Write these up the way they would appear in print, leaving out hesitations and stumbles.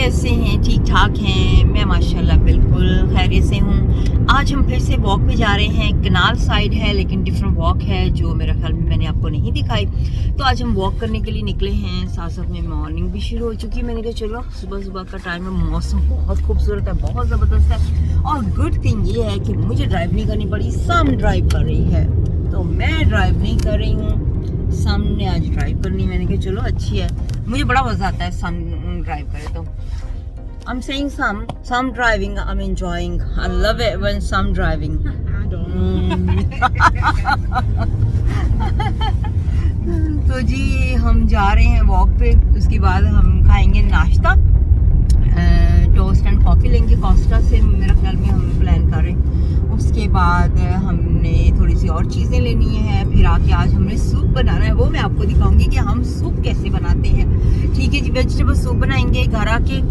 कैसे हैं? ठीक ठाक हैं? मैं माशाल्लाह बिल्कुल खैरियत से हूँ। आज हम फिर से वॉक पे जा रहे हैं। कनाल साइड है लेकिन डिफरेंट वॉक है जो मेरे ख्याल में मैंने आपको नहीं दिखाई। तो आज हम वॉक करने के लिए निकले हैं। साथ साथ में मॉर्निंग भी शुरू हो चुकी है। मैंने कहा चलो सुबह सुबह का टाइम है, मौसम बहुत खूबसूरत है, बहुत ज़बरदस्त है। और गुड थिंग ये है कि मुझे ड्राइव नहीं करनी पड़ी, सम ड्राइव कर रही है तो मैं ड्राइव नहीं कर रही हूँ। सामने आज ड्राइव करनी, मैंने कहा चलो अच्छी है। मुझे बड़ा मजा आता है सम ड्राइव करे तो। I'm saying some driving I'm enjoying. I love it when some driving. I don't. तो जी हम जा रहे हैं वॉक पे। उसके बाद हम खाएंगे नाश्ता, टोस्ट एंड कॉफ़ी लेंगे कोस्टा से, मेरे ख्याल में हम प्लान कर रहे हैं। उसके बाद हमने थोड़ी सी और चीज़ें लेनी है। फिर आके आज हमने सूप बनाना है, वो मैं आपको दिखाऊंगी कि हम सूप कैसे बनाते हैं। ठीक है जी, वेजिटेबल सूप बनाएंगे। घर आके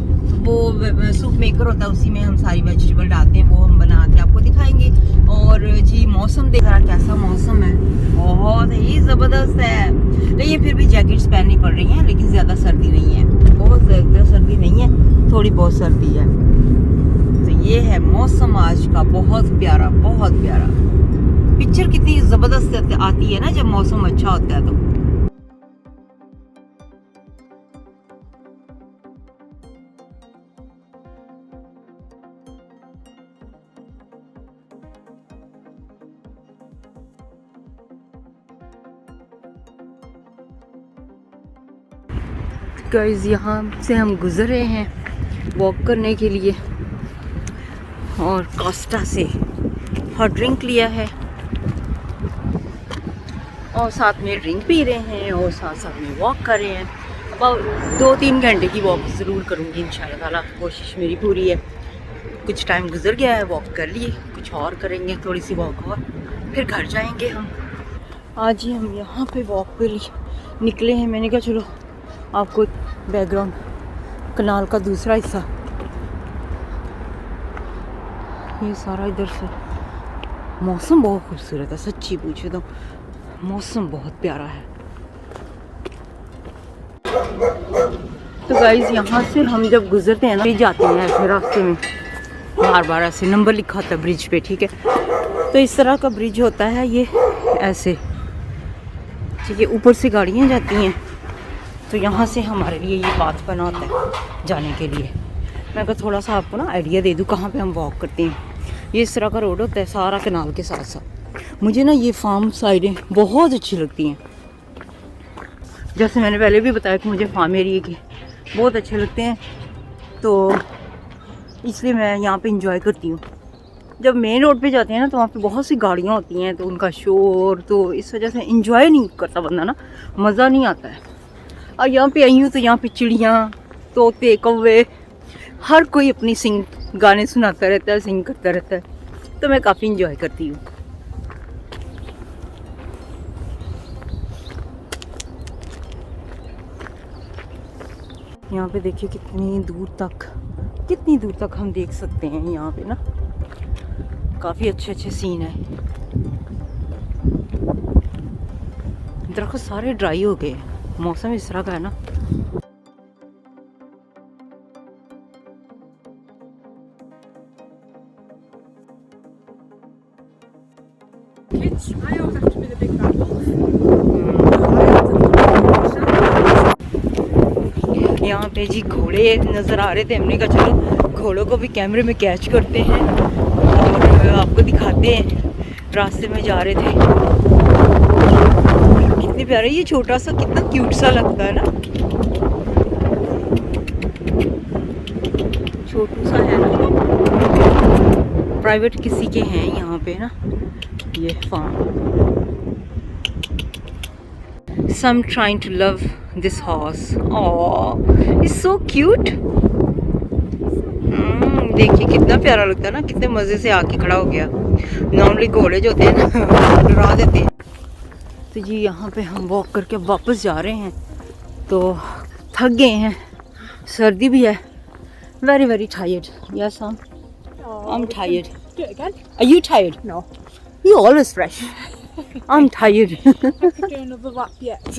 वो सूप मेकर होता है, उसी में हम सारी वेजिटेबल डालते हैं, वो हम बना के आपको दिखाएंगे। और जी मौसम देख रहा कैसा मौसम है, बहुत ही ज़बरदस्त है। लेकिन फिर भी जैकेट्स पहननी पड़ रही हैं, लेकिन ज़्यादा सर्दी नहीं है, बहुत ज़्यादा सर्दी नहीं है, थोड़ी बहुत सर्दी है। तो ये है मौसम आज का, बहुत प्यारा बहुत प्यारा। पिक्चर कितनी ज़बरदस्त आती है ना जब मौसम अच्छा होता है तो। गाइस यहाँ से हम गुजर रहे हैं वॉक करने के लिए और कोस्टा से हॉट ड्रिंक लिया है और साथ में ड्रिंक पी रहे हैं और साथ साथ में वॉक कर रहे हैं। अब 2-3 घंटे की वॉक ज़रूर करूँगी इंशाल्लाह ताला, कोशिश मेरी पूरी है। कुछ टाइम गुजर गया है, वॉक कर लिए, कुछ और करेंगे, थोड़ी सी वॉक और फिर घर जाएंगे हम। आज ही हम यहाँ पे वॉक पे निकले हैं। मैंने कहा चलो आपको बैकग्राउंड कनाल का दूसरा हिस्सा, ये सारा इधर से मौसम बहुत खूबसूरत है, सच्ची पूछे तो मौसम बहुत प्यारा है। तो गाइस यहाँ से हम जब गुजरते हैं ना, ब्रिज आते हैं ऐसे रास्ते में, बार बार ऐसे नंबर लिखा होता है ब्रिज पे, ठीक है। तो इस तरह का ब्रिज होता है ये ऐसे, ठीक है, ऊपर से गाड़ियाँ जाती हैं। तो यहाँ से हमारे लिए ये पाथ बना होता है जाने के लिए। मैं अगर थोड़ा सा आपको ना आइडिया दे दूँ कहाँ पे हम वॉक करते हैं। ये इस तरह का रोड होता है सारा कनाल के साथ साथ। मुझे ना ये फार्म साइडें बहुत अच्छी लगती हैं, जैसे मैंने पहले भी बताया कि मुझे फार्म एरिया के बहुत अच्छे लगते हैं, तो इसलिए मैं यहाँ पे इंजॉय करती हूँ। जब मेन रोड पे जाते हैं ना तो वहाँ पे बहुत सी गाड़ियाँ होती हैं, तो उनका शोर, तो इस वजह से इंजॉय नहीं करता बंदा ना, मज़ा नहीं आता है। और यहाँ पे आई हूँ तो यहाँ पे चिड़ियाँ, तोते, कौवे, हर कोई अपनी गाने सुनाता रहता है, सिंग करता रहता है, तो मैं काफ़ी इंजॉय करती हूँ। यहाँ पे देखिए कितनी दूर तक हम देख सकते हैं। यहाँ पे ना काफ़ी अच्छे सीन है। दरख्त सारे ड्राई हो गए, मौसम इस तरह का है ना। I always have to be the big bad wolf. यहाँ पे जी घोड़े नज़र आ रहे थे, हमने कहा चलो घोड़ों को भी कैमरे में कैच करते हैं और आपको दिखाते हैं। रास्ते में जा रहे थे, कितने प्यारे, ये छोटा सा कितना क्यूट सा लगता है ना, छोटू सा है ना, प्राइवेट किसी के हैं यहाँ पे ना ये farm. Some trying to love this horse. Oh, it's so cute. देखिए कितना प्यारा लगता है ना, कितने मज़े से आके खड़ा हो गया। नॉर्मली घोड़े जो होते हैं ना डरा देते हैं। तो जी यहाँ पे हम वॉक करके वापस जा रहे हैं, तो थक गए हैं, सर्दी भी है। Very very tired. Yes, I'm tired. Do it again? Are you tired? No. You always fresh. I'm tired. I could do another lap yet.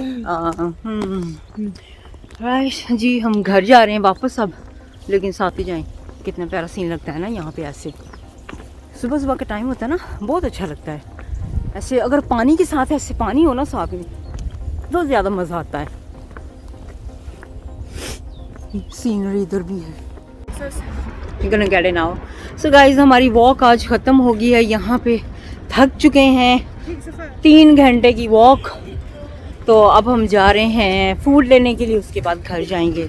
Right जी, हम घर जा रहे हैं वापस अब। लेकिन साथ ही जाएं। कितना प्यारा सीन लगता है ना यहाँ पे। ऐसे सुबह सुबह का टाइम होता है ना, बहुत अच्छा लगता है ऐसे। अगर पानी के साथ ऐसे पानी हो ना साथ में, तो ज़्यादा मज़ा आता है। सीनरी इधर भी है। Gonna get it now. So guys, हमारी वॉक आज ख़त्म हो गई है। यहाँ पे थक चुके हैं, 3 घंटे की वॉक। तो अब हम जा रहे हैं फूड लेने के लिए, उसके बाद घर जाएंगे।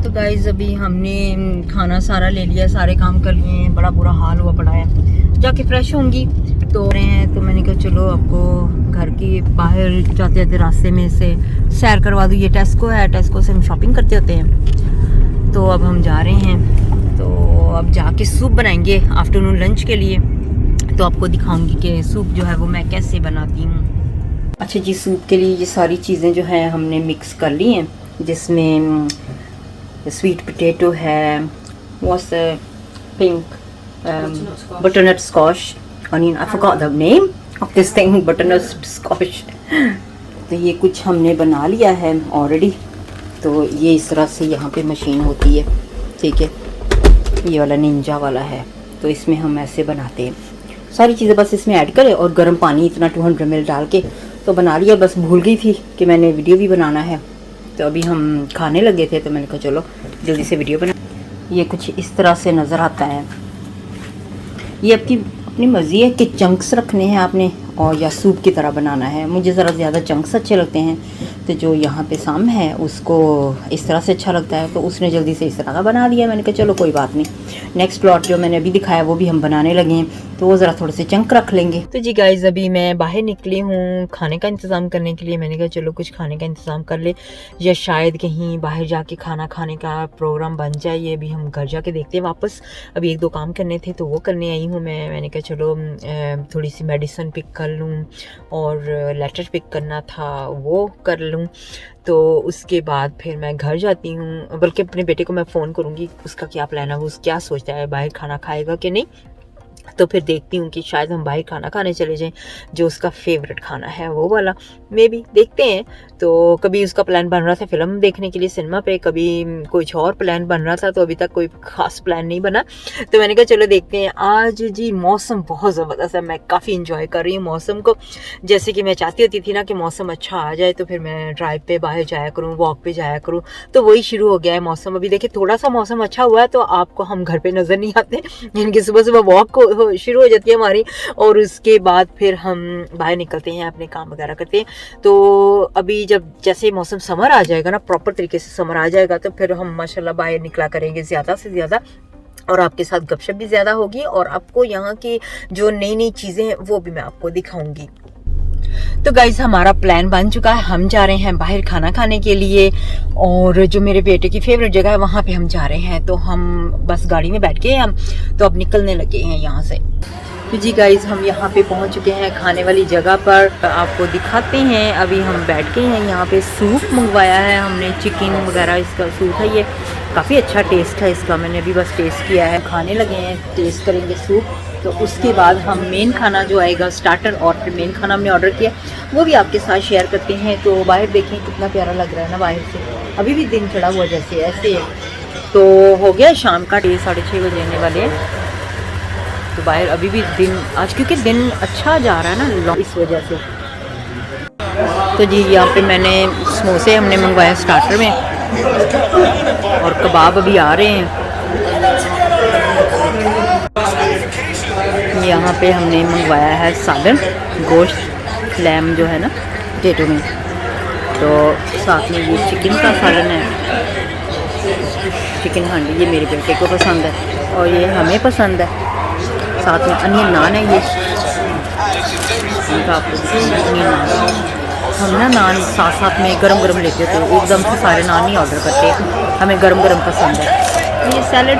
तो गाइज अभी हमने खाना सारा ले लिया, सारे काम कर लिए हैं, बड़ा बुरा हाल हुआ पड़ा है। जाके फ्रेश होंगी तो रहे हैं, तो मैंने कहा चलो आपको घर की बाहर जाते जाते रास्ते में से सैर करवा दूँ। ये टेस्को है, टेस्को से हम शॉपिंग करते होते हैं। तो अब हम जा रहे हैं, तो अब जाके सूप बनाएंगे आफ्टरनून लंच के लिए। तो आपको दिखाऊंगी कि सूप जो है वो मैं कैसे बनाती हूँ। अच्छा जी, सूप के लिए ये सारी चीज़ें जो हैं हमने मिक्स कर ली हैं, जिसमें स्वीट पोटैटो है, what's the pink butternut squash, onion, I forgot the name of this thing, butternut squash। तो ये कुछ हमने बना लिया है ऑलरेडी। तो ये इस तरह से यहाँ पे मशीन होती है, ठीक है, ये वाला निंजा वाला है। तो इसमें हम ऐसे बनाते हैं सारी चीज़ें, बस इसमें ऐड करें और गर्म पानी इतना 200 ml डाल के तो बना लिया। बस भूल गई थी कि मैंने वीडियो भी बनाना है, तो अभी हम खाने लगे थे, तो मैंने कहा चलो जल्दी से वीडियो बना। ये कुछ इस तरह से नज़र आता है। ये अपनी मर्ज़ी है कि चंक्स रखने हैं आपने और या सूप की तरह बनाना है। मुझे ज़रा ज़्यादा चंक्स अच्छे लगते हैं, तो जो यहाँ पे साम है उसको इस तरह से अच्छा लगता है, तो उसने जल्दी से इस तरह का बना दिया। मैंने कहा चलो कोई बात नहीं, नेक्स्ट लॉट जो मैंने अभी दिखाया वो भी हम बनाने लगे हैं, तो वो ज़रा थोड़े से चंक रख लेंगे। तो जी गाइज़ अभी मैं बाहर निकली हूँ खाने का इंतज़ाम करने के लिए। मैंने कहा चलो कुछ खाने का इंतज़ाम कर ले, या शायद कहीं बाहर जाके खाना खाने का प्रोग्राम बन जाए। ये अभी हम घर जाके देखते हैं वापस। अभी 1-2 काम करने थे तो वो करने आई हूँ मैं। मैंने कहा चलो थोड़ी सी मेडिसिन पिक कर लूँ और लेटर पिक करना था वो कर लूँ। तो उसके बाद फिर मैं घर जाती हूँ, बल्कि अपने बेटे को मैं फ़ोन करूँगी उसका क्या प्लान है, वो क्या सोचता है, बाहर खाना खाएगा कि नहीं। तो फिर देखती हूँ कि शायद हम बाहर खाना खाने चले जाएं, जो उसका फेवरेट खाना है वो वाला, मे बी देखते हैं। तो कभी उसका प्लान बन रहा था फ़िल्म देखने के लिए सिनेमा पे, कभी कुछ और प्लान बन रहा था, तो अभी तक कोई ख़ास प्लान नहीं बना। तो मैंने कहा चलो देखते हैं। आज जी मौसम बहुत ज़बरदस्त है, मैं काफ़ी इंजॉय कर रही हूँ मौसम को। जैसे कि मैं चाहती होती थी ना कि मौसम अच्छा आ जाए तो फिर मैं ड्राइव पे बाहर जाया करूँ, वॉक पे जाया करूँ, तो वही शुरू हो गया है मौसम। अभी देखिए थोड़ा सा मौसम अच्छा हुआ है तो आपको हम घर पे नज़र नहीं आते, इनकी सुबह सुबह वॉक को शुरू हो जाती है हमारी, और उसके बाद फिर हम बाहर निकलते हैं, अपने काम वगैरह करते हैं। तो अभी जब जैसे मौसम समर आ जाएगा ना, प्रॉपर तरीके से समर आ जाएगा, तो फिर हम माशाल्लाह बाहर निकला करेंगे ज़्यादा से ज़्यादा, और आपके साथ गपशप भी ज़्यादा होगी, और आपको यहाँ की जो नई नई चीज़ें हैं वो भी मैं आपको दिखाऊंगी। तो गाइज हमारा प्लान बन चुका है, हम जा रहे हैं बाहर खाना खाने के लिए, और जो मेरे बेटे की फेवरेट जगह है वहाँ पे हम जा रहे हैं। तो हम बस गाड़ी में बैठ गए हम, तो अब निकलने लगे हैं यहाँ से। तो जी गाइज हम यहाँ पे पहुँच चुके हैं खाने वाली जगह पर, आपको दिखाते हैं। अभी हम बैठ गए हैं यहाँ पे। सूप मंगवाया है हमने, चिकन वगैरह इसका सूप है, ये काफ़ी अच्छा टेस्ट है इसका, मैंने अभी बस टेस्ट किया है। खाने लगे हैं, टेस्ट करेंगे सूप, तो उसके बाद हम मेन खाना जो आएगा स्टार्टर, और फिर मेन खाना हमने ऑर्डर किया वो भी आपके साथ शेयर करते हैं। तो बाहर देखें कितना प्यारा लग रहा है ना बाहर से, अभी भी दिन चढ़ा हुआ जैसे ऐसे है। तो हो गया शाम का 6:30 बजे आने वाले हैं, तो बाहर अभी भी दिन, आज क्योंकि दिन अच्छा जा रहा है ना इस वजह से। तो जी यहाँ पे मैंने समोसे हमने मंगवाया स्टार्टर में, और कबाब अभी आ रहे हैं। यहाँ पे हमने मंगवाया है सालन, गोश्त लैम जो है ना पोटैटो में, तो साथ में ये चिकन का सालन है, चिकन हांडी, ये मेरे बेटे को पसंद है और ये हमें पसंद है। साथ में अनियन नान है, ये अनियन नान। हम ना नान साथ साथ में गरम गरम लेते थे, एकदम से सारे नान नहीं ऑर्डर करते, हमें गरम गरम पसंद है। ये सैलड,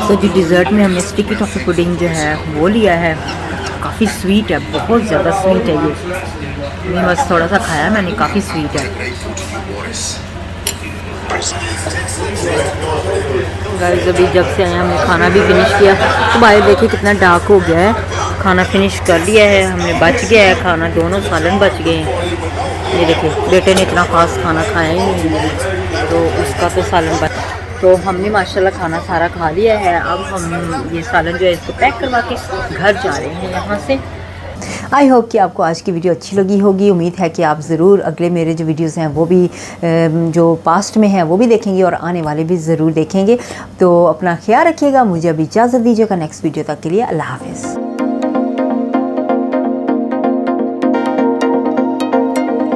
तो जी डिज़र्ट में हमने स्टिकी टॉफ़ी पुडिंग जो है वो लिया है, काफ़ी स्वीट है, बहुत ज़्यादा स्वीट है ये, मैं बस थोड़ा सा खाया मैंने, काफ़ी स्वीट है। गाइस अभी जब से आए हमने खाना भी फिनिश किया, तो बाहर देखिए कितना डार्क हो गया है, खाना फिनिश कर लिया है हमने, बच गया है खाना, दोनों सालन बच गए हैं। ये देखिए बेटे ने इतना ख़ास खाना खाया ही नहीं है तो उसका तो सालन बच, तो हमने माशाल्लाह खाना सारा खा लिया है। अब हम ये सालन जो है इसको पैक करवा के घर जा रहे हैं यहाँ से। आई होप कि आपको आज की वीडियो अच्छी लगी होगी। उम्मीद है कि आप ज़रूर अगले मेरे जो वीडियोस हैं वो भी जो पास्ट में हैं वो भी देखेंगे और आने वाले भी ज़रूर देखेंगे। तो अपना ख्याल रखिएगा, मुझे अभी इजाज़त दीजिएगा। नेक्स्ट वीडियो तक के लिए अल्लाह हाफ़िज़।